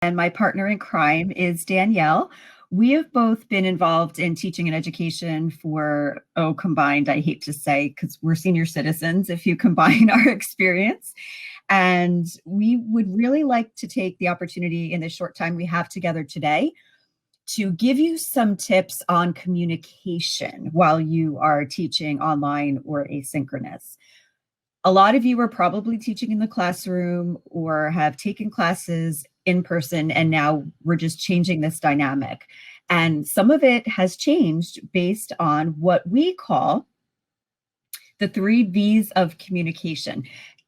And my partner in crime is Danielle. We have both been involved in teaching and education for, combined, I hate to say, because we're senior citizens if you combine our experience. And we would really like to take the opportunity in the short time we have together today to give you some tips on communication while you are teaching online or asynchronous. A lot of you are probably teaching in the classroom or have taken classes in person, and now we're just changing this dynamic. And some of it has changed based on what we call the 3 V's of communication.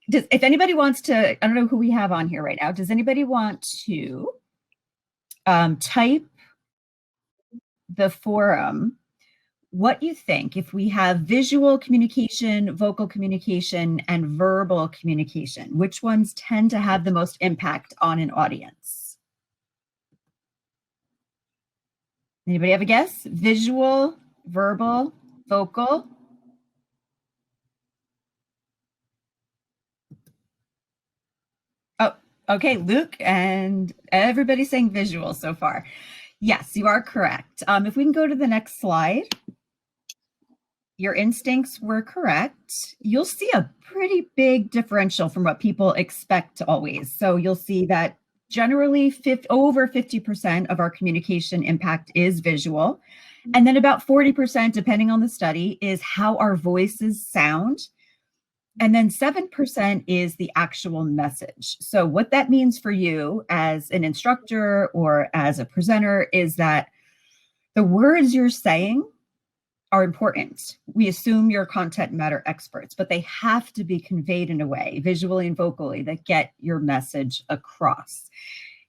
If anybody wants to, I don't know who we have on here right now. Does anybody want to type the forum what you think if we have visual communication, vocal communication, and verbal communication? Which ones tend to have the most impact on an audience? Anybody have a guess? Visual, verbal, vocal? Oh, okay, Luke and everybody's saying visual so far. Yes, you are correct. If we can go to the next slide. Your instincts were correct. You'll see a pretty big differential from what people expect always. So you'll see that generally over 50% of our communication impact is visual. And then about 40%, depending on the study, is how our voices sound. And then 7% is the actual message. So what that means for you as an instructor or as a presenter is that the words you're saying are important. We assume you're content matter experts, but they have to be conveyed in a way, visually and vocally, that get your message across.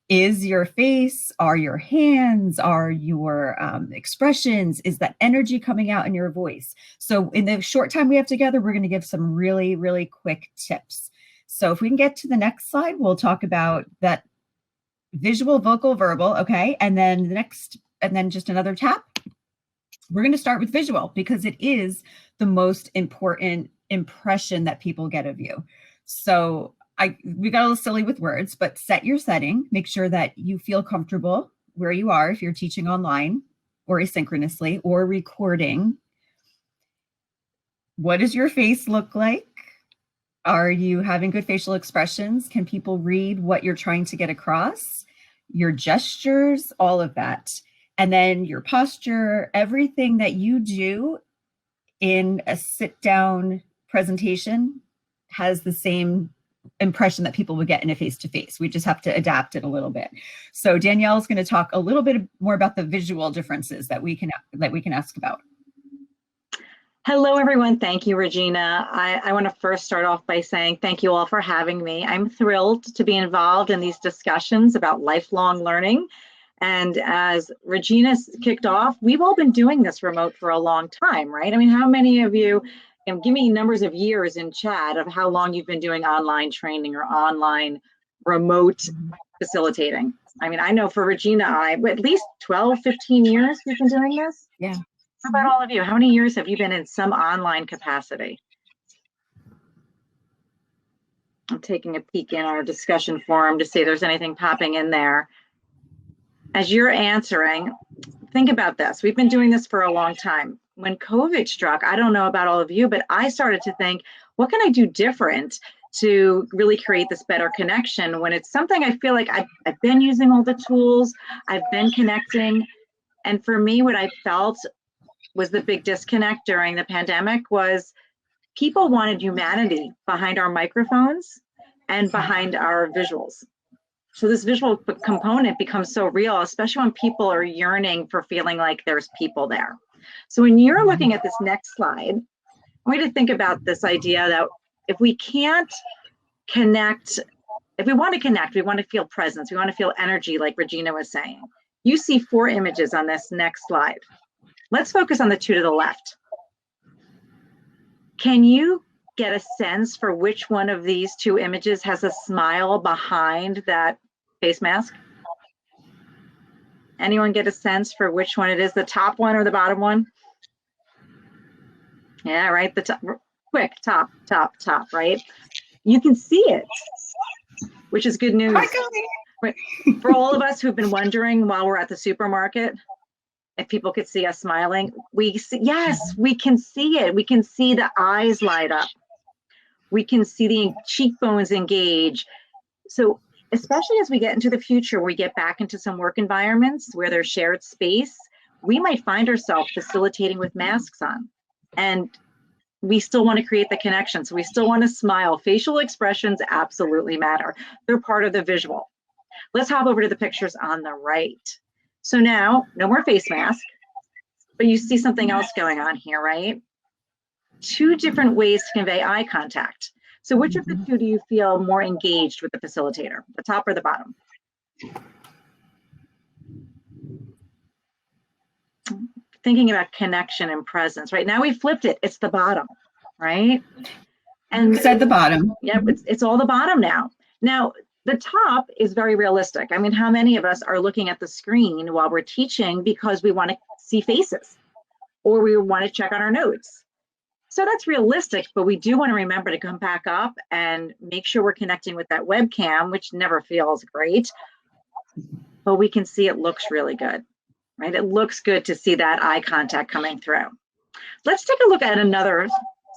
Is your face, are your hands, are your expressions, is that energy coming out in your voice? So in the short time we have together, we're going to give some really, really quick tips. So if we can get to the next slide, we'll talk about that visual, vocal, verbal, okay? And then the next, and then just another tap. We're going to start with visual because it is the most important impression that people get of you. So we got a little silly with words, but set your setting. Make sure that you feel comfortable where you are if you're teaching online or asynchronously or recording. What does your face look like? Are you having good facial expressions? Can people read what you're trying to get across? Your gestures, all of that. And then your posture, everything that you do in a sit-down presentation has the same impression that people would get in a face-to-face. We just have to adapt it a little bit. So Danielle's going to talk a little bit more about the visual differences that we can ask about. Hello, everyone. Thank you, Regina. I want to first start off by saying thank you all for having me. I'm thrilled to be involved in these discussions about lifelong learning. And as Regina kicked off, we've all been doing this remote for a long time, right? I mean, how many of you, give me numbers of years in chat of how long you've been doing online training or online remote facilitating? I mean, I know for Regina, at least 12, 15 years we've been doing this. Yeah. How about all of you? How many years have you been in some online capacity? I'm taking a peek in our discussion forum to see if there's anything popping in there. As you're answering, think about this. We've been doing this for a long time. When COVID struck, I don't know about all of you, but I started to think, what can I do different to really create this better connection when it's something I feel like I've been using all the tools, I've been connecting. And for me, what I felt was the big disconnect during the pandemic was people wanted humanity behind our microphones and behind our visuals. So this visual component becomes so real, especially when people are yearning for feeling like there's people there. So when you're looking at this next slide, I want you to think about this idea that if we can't connect, if we want to connect, we want to feel presence, we want to feel energy, like Regina was saying. You see 4 images on this next slide. Let's focus on the 2 to the left. Can you get a sense for which one of these 2 images has a smile behind that face mask? Anyone get a sense for which one it is, the top one or the bottom one? Yeah, right, the top, quick, top, right? You can see it, which is good news. For all of us who've been wondering while we're at the supermarket, if people could see us smiling, yes, we can see it. We can see the eyes light up. We can see the cheekbones engage. So especially as we get into the future, we get back into some work environments where there's shared space, we might find ourselves facilitating with masks on. And we still want to create the connection. So we still want to smile. Facial expressions absolutely matter. They're part of the visual. Let's hop over to the pictures on the right. So now, no more face mask, but you see something else going on here, right? Two different ways to convey eye contact. So which of the two do you feel more engaged with the facilitator, the top or the bottom? Thinking about connection and presence. Right now we flipped it. It's the bottom, right? And said the bottom. Yeah, it's all the bottom now. Now, the top is very realistic. I mean, how many of us are looking at the screen while we're teaching because we want to see faces or we want to check on our notes? So that's realistic, but we do want to remember to come back up and make sure we're connecting with that webcam, which never feels great, but we can see it looks really good. Right? It looks good to see that eye contact coming through. Let's take a look at another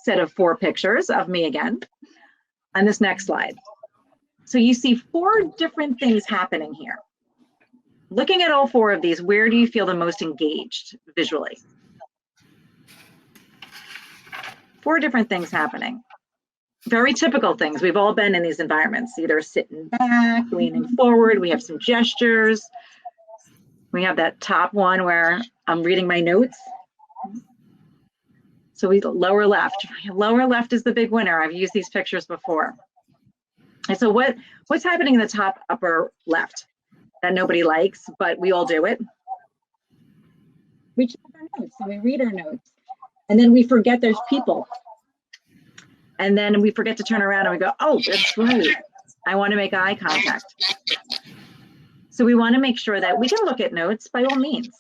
set of 4 pictures of me again on this next slide. So you see 4 different things happening here. Looking at all 4 of these, where do you feel the most engaged visually? 4 different things happening. Very typical things. We've all been in these environments, either sitting back, leaning forward. We have some gestures. We have that top one where I'm reading my notes. So we lower left. Lower left is the big winner. I've used these pictures before. And so what's happening in the top upper left that nobody likes, but we all do it? We check our notes, so we read our notes. And then we forget there's people. And then we forget to turn around and we go, oh, that's right. I want to make eye contact. So we want to make sure that we can look at notes by all means,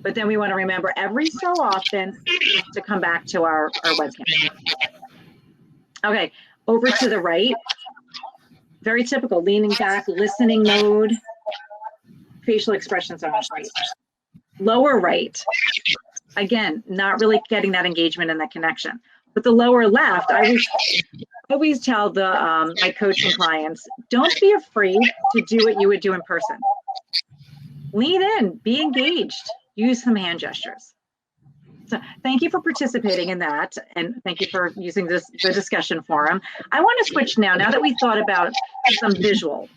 but then we want to remember every so often to come back to our webcam. Okay, over to the right. Very typical, leaning back, listening mode, facial expressions on the right. Lower right, again, not really getting that engagement and that connection. But the lower left, I always tell my coaching clients, don't be afraid to do what you would do in person. Lean in, be engaged, use some hand gestures. So thank you for participating in that, and thank you for using the discussion forum. I want to switch now that we thought about some visual,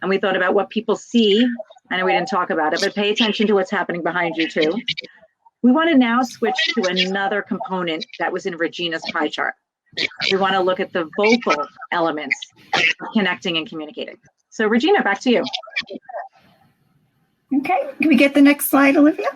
and we thought about what people see. I know we didn't talk about it, but pay attention to what's happening behind you too. We want to now switch to another component that was in Regina's pie chart. We want to look at the vocal elements of connecting and communicating. So Regina, back to you. Okay, can we get the next slide, Olivia?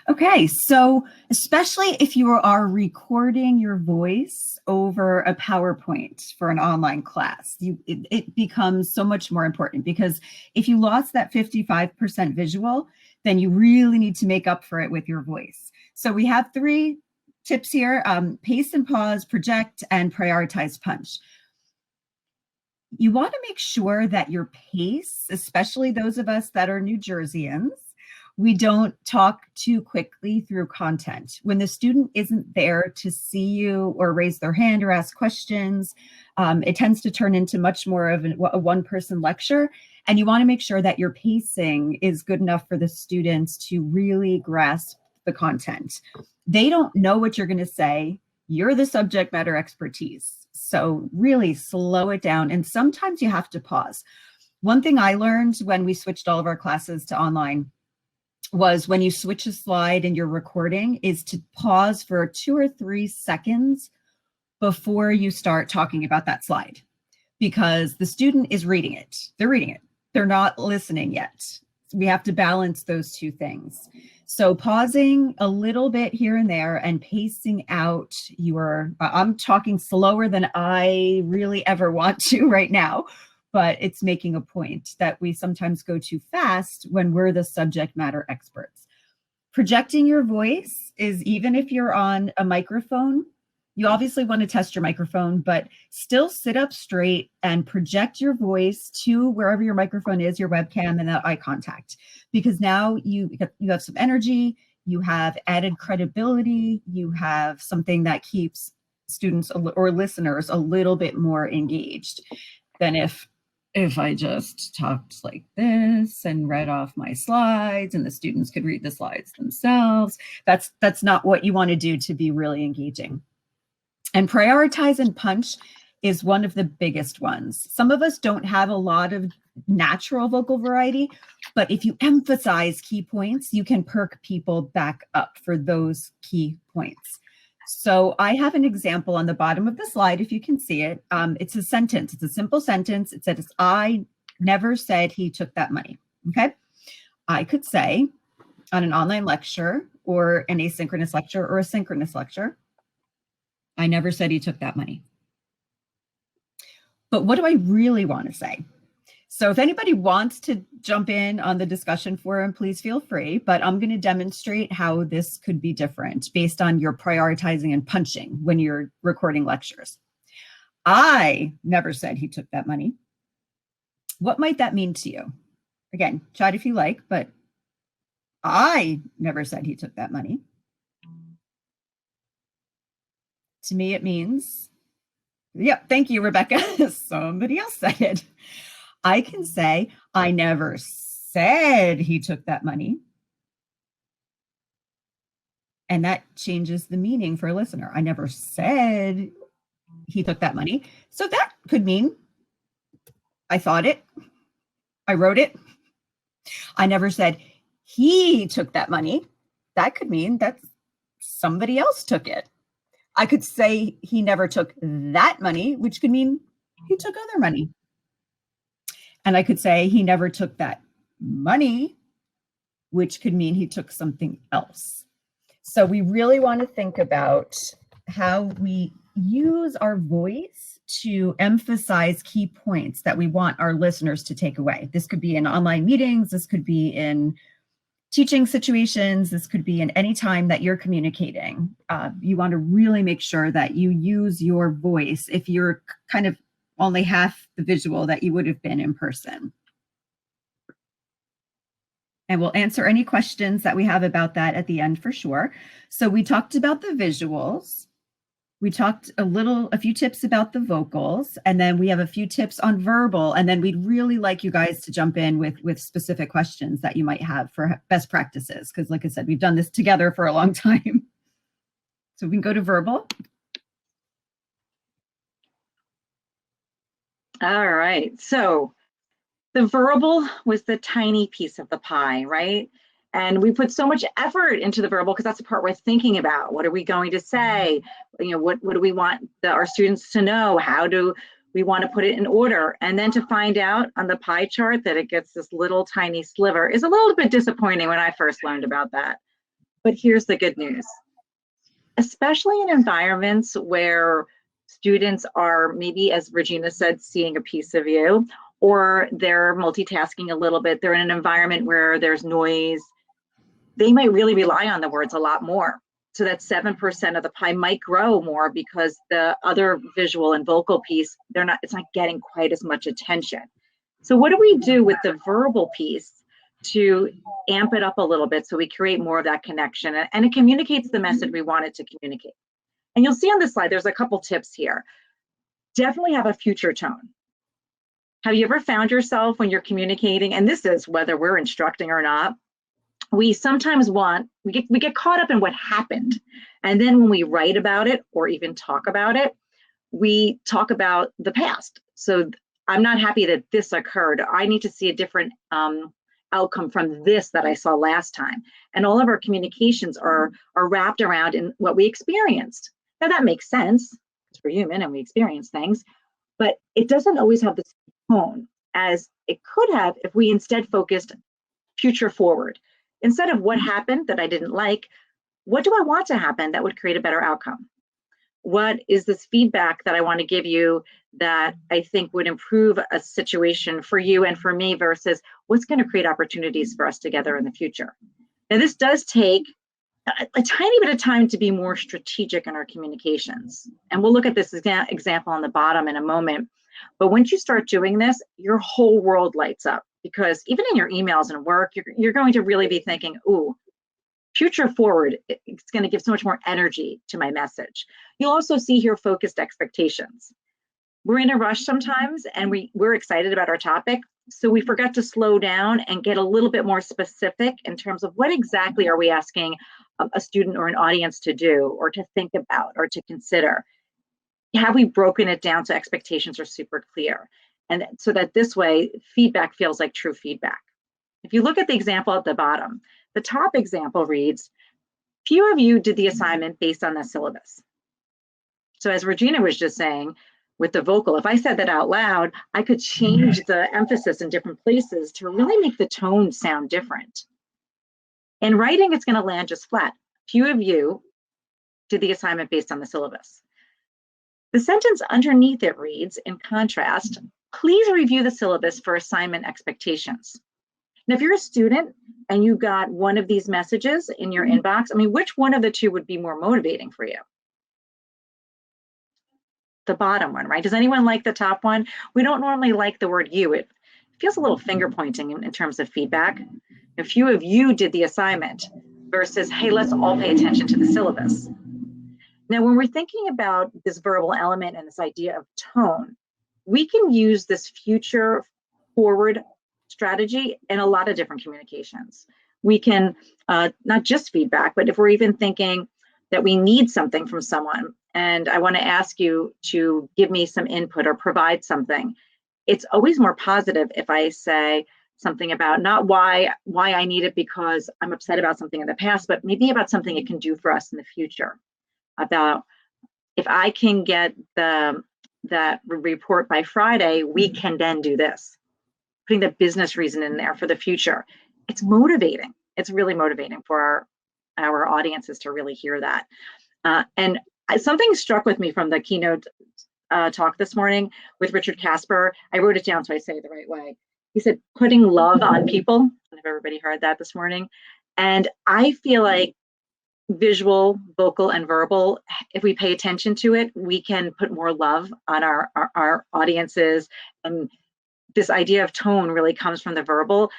Okay, so especially if you are recording your voice over a PowerPoint for an online class, it becomes so much more important, because if you lost that 55% visual, then you really need to make up for it with your voice. So we have 3 tips here: pace and pause, project, and prioritize punch. You want to make sure that your pace, especially those of us that are New Jerseyans, we don't talk too quickly through content. When the student isn't there to see you or raise their hand or ask questions, it tends to turn into much more of a one-person lecture. And you want to make sure that your pacing is good enough for the students to really grasp the content. They don't know what you're going to say. You're the subject matter expertise. So really slow it down. And sometimes you have to pause. One thing I learned when we switched all of our classes to online was when you switch a slide and you're recording is to pause for 2 or 3 seconds before you start talking about that slide, because the student is reading it. They're reading it. They're not listening yet. We have to balance those 2 things. So pausing a little bit here and there and pacing out your, I'm talking slower than I really ever want to right now, but it's making a point that we sometimes go too fast when we're the subject matter experts. Projecting your voice is, even if you're on a microphone, You obviously want to test your microphone, but still sit up straight and project your voice to wherever your microphone is, your webcam, and that eye contact. Because now you have some energy, you have added credibility, you have something that keeps students or listeners a little bit more engaged than if I just talked like this and read off my slides and the students could read the slides themselves. That's not what you want to do to be really engaging. And prioritize and punch is one of the biggest ones. Some of us don't have a lot of natural vocal variety, but if you emphasize key points, you can perk people back up for those key points. So I have an example on the bottom of the slide, if you can see it. It's a sentence. It's a simple sentence. It says, I never said he took that money. Okay. I could say on an online lecture or an asynchronous lecture or a synchronous lecture, I never said he took that money. But what do I really want to say? So if anybody wants to jump in on the discussion forum, please feel free, but I'm going to demonstrate how this could be different based on your prioritizing and punching when you're recording lectures. I never said he took that money. What might that mean to you? Again, chat if you like, but I never said he took that money. To me, it means, yep, thank you, Rebecca. Somebody else said it. I can say, I never said he took that money. And that changes the meaning for a listener. I never said he took that money. So that could mean I thought it, I wrote it. I never said he took that money. That could mean that somebody else took it. I could say he never took that money, which could mean he took other money. And I could say he never took that money, which could mean he took something else. So we really want to think about how we use our voice to emphasize key points that we want our listeners to take away. This could be in online meetings. This could be in teaching situations. This could be in any time that you're communicating. You want to really make sure that you use your voice if you're kind of only half the visual that you would have been in person. And we'll answer any questions that we have about that at the end for sure. So we talked about the visuals. We talked a few tips about the vocals, and then we have a few tips on verbal. And then we'd really like you guys to jump in with specific questions that you might have for best practices. Because like I said, we've done this together for a long time. So we can go to verbal. All right, so the verbal was the tiny piece of the pie, right? And we put so much effort into the verbal because that's the part we're thinking about. What are we going to say? You know, what do we want our students to know? How do we want to put it in order? And then to find out on the pie chart that it gets this little tiny sliver is a little bit disappointing when I first learned about that. But here's the good news. Especially in environments where students are maybe, as Regina said, seeing a piece of you, or they're multitasking a little bit, they're in an environment where there's noise, they might really rely on the words a lot more. So that 7% of the pie might grow more because the other visual and vocal piece, it's not getting quite as much attention. So what do we do with the verbal piece to amp it up a little bit so we create more of that connection and it communicates the message we want it to communicate? And you'll see on this slide, there's a couple tips here. Definitely have a future tone. Have you ever found yourself when you're communicating, and this is whether we're instructing or not, we sometimes we get caught up in what happened. And then when we write about it or even talk about it, we talk about the past. So I'm not happy that this occurred. I need to see a different outcome from this that I saw last time. And all of our communications are wrapped around in what we experienced. Now that makes sense, because we're human and we experience things, but it doesn't always have the same tone as it could have if we instead focused future forward. Instead of what happened that I didn't like, what do I want to happen that would create a better outcome? What is this feedback that I want to give you that I think would improve a situation for you and for me versus what's going to create opportunities for us together in the future? Now, this does take a tiny bit of time to be more strategic in our communications. And we'll look at this example on the bottom in a moment. But once you start doing this, your whole world lights up, because even in your emails and work, you're going to really be thinking, ooh, future forward, it's going to give so much more energy to my message. You'll also see here focused expectations. We're in a rush sometimes, and we're excited about our topic, so we forget to slow down and get a little bit more specific in terms of what exactly are we asking a student or an audience to do, or to think about, or to consider. Have we broken it down so expectations are super clear? And so that this way, feedback feels like true feedback. If you look at the example at the bottom, the top example reads, few of you did the assignment based on the syllabus. So as Regina was just saying, with the vocal, if I said that out loud, I could change the emphasis in different places to really make the tone sound different. In writing, it's going to land just flat. Few of you did the assignment based on the syllabus. The sentence underneath it reads, in contrast, please review the syllabus for assignment expectations. Now, if you're a student and you got one of these messages in your inbox, I mean, which one of the two would be more motivating for you? The bottom one, right? Does anyone like the top one? We don't normally like the word you. It feels a little finger pointing in terms of feedback. A few of you did the assignment versus, hey, let's all pay attention to the syllabus. Now, when we're thinking about this verbal element and this idea of tone, we can use this future forward strategy in a lot of different communications. We can, not just feedback, but if we're even thinking that we need something from someone, and I want to ask you to give me some input or provide something, it's always more positive if I say something about not why I need it because I'm upset about something in the past, but maybe about something it can do for us in the future. About if I can get that report by Friday, we can then do this. Putting the business reason in there for the future. It's motivating. It's really motivating for our audiences to really hear that. And something struck with me from the keynote talk this morning with Richard Casper. I wrote it down so I say it the right way. He said, putting love on people. I don't know if everybody heard that this morning. And I feel like visual, vocal, and verbal, if we pay attention to it, we can put more love on our audiences. And this idea of tone really comes from the verbal.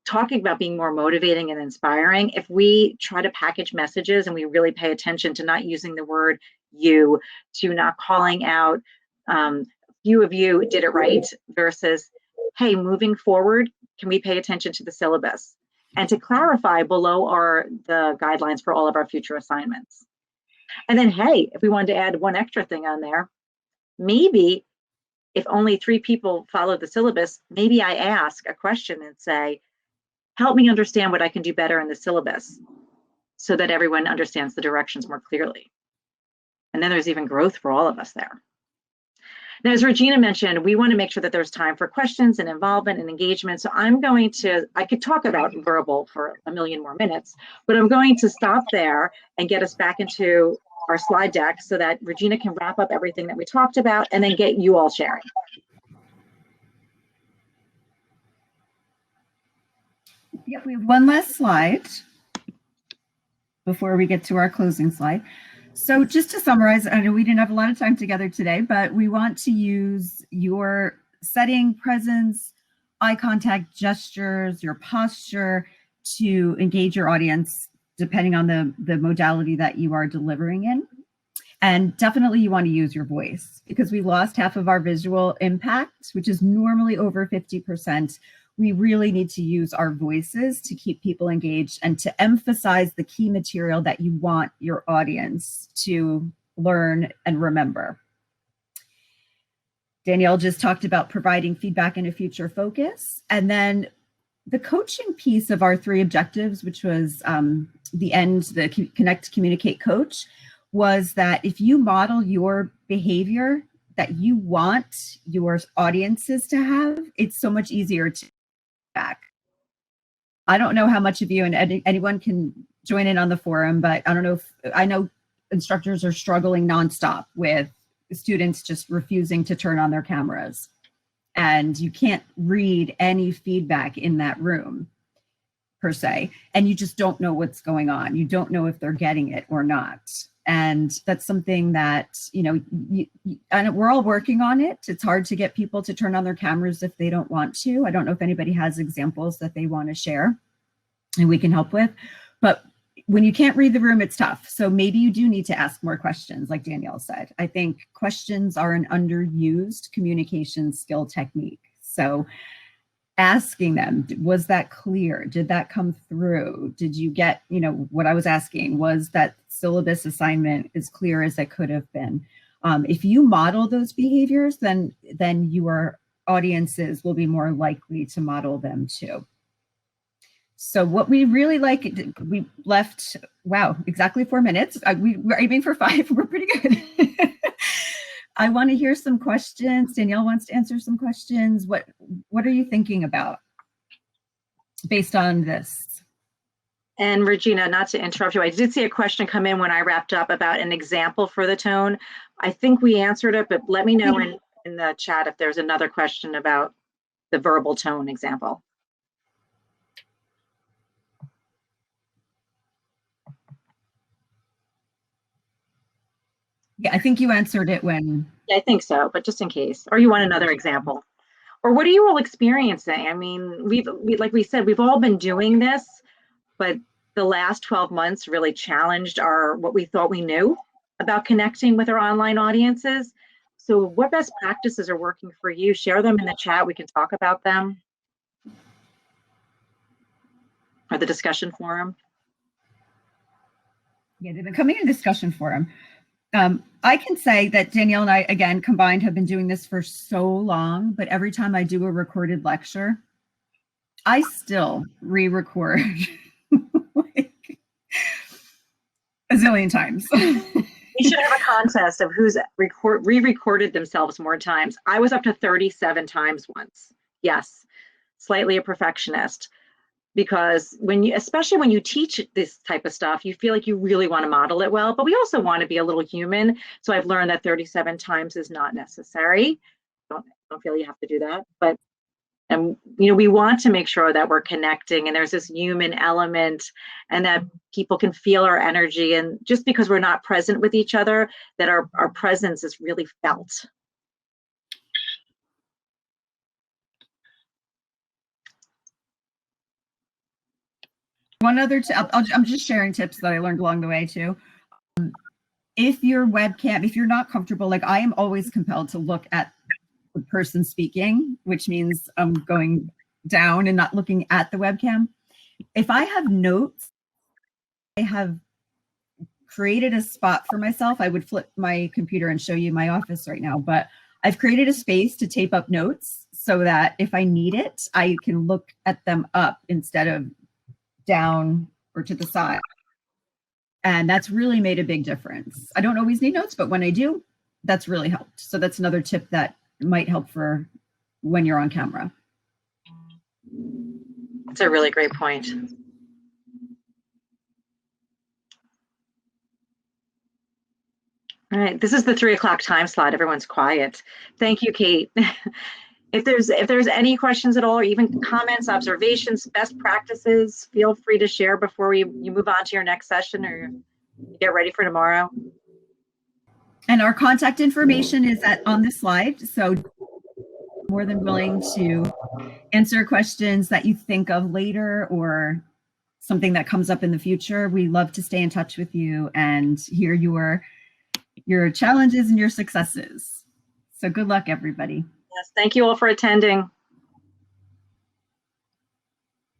Talking about being more motivating and inspiring, if we try to package messages and we really pay attention to not using the word you, to not calling out few of you did it right versus, hey, moving forward, can we pay attention to the syllabus? And to clarify below are the guidelines for all of our future assignments. And then, hey, if we wanted to add one extra thing on there, maybe if only 3 people follow the syllabus, maybe I ask a question and say, help me understand what I can do better in the syllabus so that everyone understands the directions more clearly. And then there's even growth for all of us there. Now, as Regina mentioned, we want to make sure that there's time for questions and involvement and engagement. So I could talk about verbal for a million more minutes, but I'm going to stop there and get us back into our slide deck so that Regina can wrap up everything that we talked about and then get you all sharing. Yep, we have one last slide before we get to our closing slide. So just to summarize, I know we didn't have a lot of time together today, but we want to use your setting, presence, eye contact, gestures, your posture to engage your audience depending on the modality that you are delivering in. And definitely you want to use your voice because we lost half of our visual impact, which is normally over 50%. We really need to use our voices to keep people engaged and to emphasize the key material that you want your audience to learn and remember. Danielle just talked about providing feedback and a future focus. And then the coaching piece of our 3 objectives, which was the end, the connect, communicate, coach, was that if you model your behavior that you want your audiences to have, it's so much easier to back. I don't know how much of you and anyone can join in on the forum, but I don't know if I know instructors are struggling nonstop with students just refusing to turn on their cameras, and you can't read any feedback in that room. per se, and you just don't know what's going on. You don't know if they're getting it or not. And that's something that, and we're all working on it. It's hard to get people to turn on their cameras if they don't want to. I don't know if anybody has examples that they want to share and we can help with, but when you can't read the room, it's tough. So maybe you do need to ask more questions, like Danielle said. I think questions are an underused communication skill technique. So asking them, was that clear? Did that come through? Did you get, what I was asking? Was that syllabus assignment as clear as it could have been? If you model those behaviors, then your audiences will be more likely to model them too. So what we really like, we left, wow, exactly 4 minutes. We're aiming for 5, we're pretty good. I want to hear some questions. Danielle wants to answer some questions. What are you thinking about based on this? And Regina, not to interrupt you, I did see a question come in when I wrapped up about an example for the tone. I think we answered it, but let me know in the chat if there's another question about the verbal tone example. Yeah, I think you answered it when. Yeah, I think so, but just in case, or you want another example, or what are you all experiencing? I mean, like we said, we've all been doing this, but the last 12 months really challenged what we thought we knew about connecting with our online audiences. So what best practices are working for you? Share them in the chat. We can talk about them. Or the discussion forum. Yeah, they've been coming in discussion forum. I can say that Danielle and I, again, combined, have been doing this for so long, but every time I do a recorded lecture, I still re-record like a zillion times. We should have a contest of who's re-recorded themselves more times. I was up to 37 times once. Yes, slightly a perfectionist. Because especially when you teach this type of stuff, you feel like you really want to model it well, but we also want to be a little human. So I've learned that 37 times is not necessary. Don't feel you have to do that, but we want to make sure that we're connecting and there's this human element and that people can feel our energy. And just because we're not present with each other, that our presence is really felt. One other I'm just sharing tips that I learned along the way too. If your webcam, if you're not comfortable, like I am always compelled to look at the person speaking, which means I'm going down and not looking at the webcam. If I have notes, I have created a spot for myself. I would flip my computer and show you my office right now, but I've created a space to tape up notes so that if I need it, I can look at them up instead of down or to the side. And that's really made a big difference. I don't always need notes, but when I do, that's really helped. So that's another tip that might help for when you're on camera. That's a really great point. All right, this is the 3 o'clock time slot. Everyone's quiet. Thank you, Kate. If there's any questions at all, or even comments, observations, best practices, feel free to share before you move on to your next session or you get ready for tomorrow. And our contact information is on this slide. So more than willing to answer questions that you think of later or something that comes up in the future. We love to stay in touch with you and hear your challenges and your successes. So good luck, everybody. Yes, thank you all for attending.